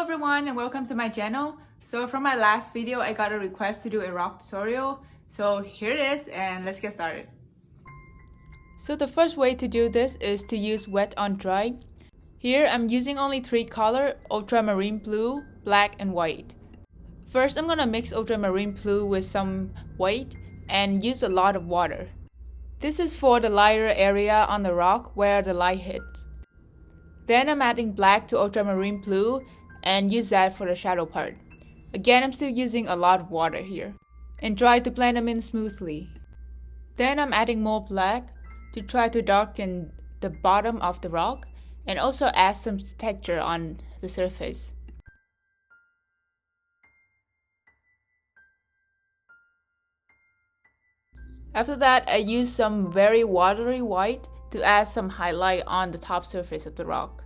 everyone and welcome to my channel. So from my last video I got a request to do a rock tutorial. So here it is and let's get started. So the first way to do this is to use wet on dry. Here I'm using only 3 colors: ultramarine blue, black and white. First I'm gonna mix ultramarine blue with some white and use a lot of water. This is for the lighter area on the rock where the light hits. Then I'm adding black to ultramarine blue and use that for the shadow part. Again, I'm still using a lot of water here. And try to blend them in smoothly. Then I'm adding more black to try to darken the bottom of the rock and also add some texture on the surface. After that, I use some very watery white to add some highlight on the top surface of the rock.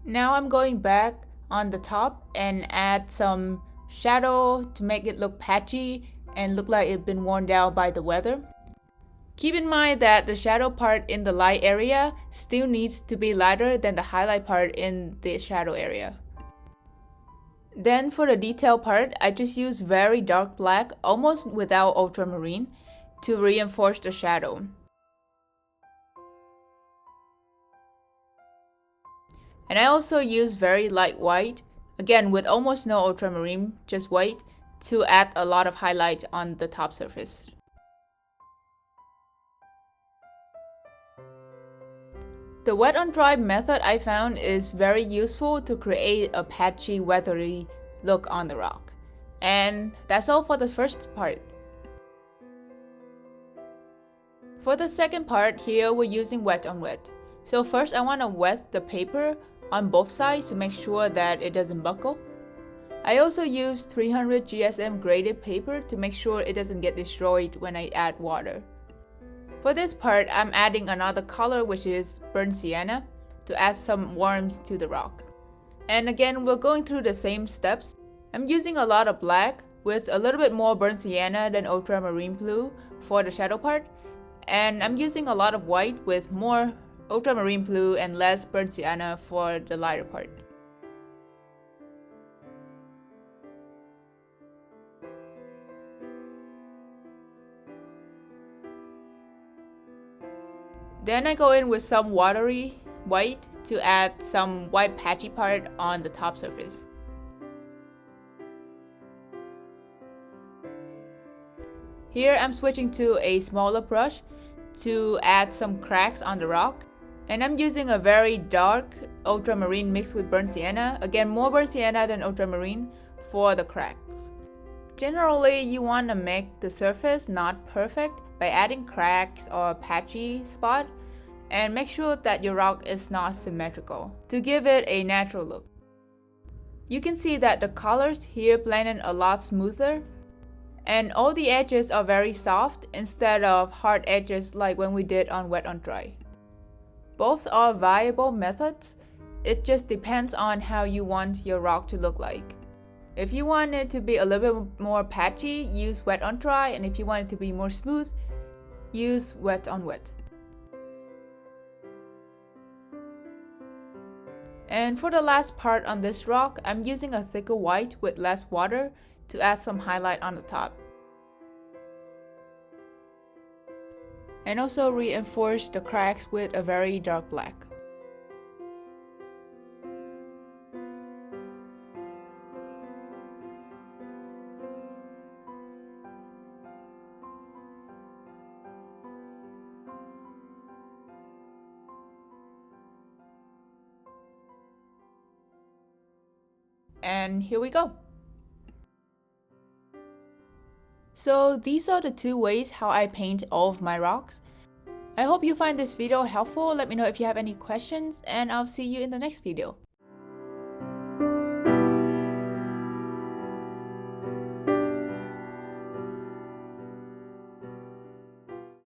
Now I'm going back on the top and add some shadow to make it look patchy and look like it's been worn down by the weather. Keep in mind that the shadow part in the light area still needs to be lighter than the highlight part in the shadow area. Then for the detail part, I just use very dark black, almost without ultramarine, to reinforce the shadow. And I also use very light white, again with almost no ultramarine, just white, to add a lot of highlight on the top surface. The wet on dry method I found is very useful to create a patchy, weathery look on the rock. And that's all for the first part. For the second part, here we're using wet on wet. So first I want to wet the paper on both sides to make sure that it doesn't buckle. I also use 300 GSM graded paper to make sure it doesn't get destroyed when I add water. For this part, I'm adding another color, which is burnt sienna, to add some warmth to the rock. And again, we're going through the same steps. I'm using a lot of black with a little bit more burnt sienna than ultramarine blue for the shadow part. And I'm using a lot of white with more ultramarine blue and less burnt sienna for the lighter part. Then I go in with some watery white to add some white patchy part on the top surface. Here I'm switching to a smaller brush to add some cracks on the rock. And I'm using a very dark ultramarine mixed with burnt sienna. Again, more burnt sienna than ultramarine for the cracks. Generally, you want to make the surface not perfect by adding cracks or patchy spot, and make sure that your rock is not symmetrical to give it a natural look. You can see that the colors here blend in a lot smoother, and all the edges are very soft instead of hard edges like when we did on wet on dry. Both are viable methods. It just depends on how you want your rock to look like. If you want it to be a little bit more patchy, use wet on dry, and if you want it to be more smooth, use wet on wet. And for the last part on this rock, I'm using a thicker white with less water to add some highlight on the top. And also reinforce the cracks with a very dark black. And here we go. So these are the 2 ways how I paint all of my rocks. I hope you find this video helpful. Let me know if you have any questions, and I'll see you in the next video.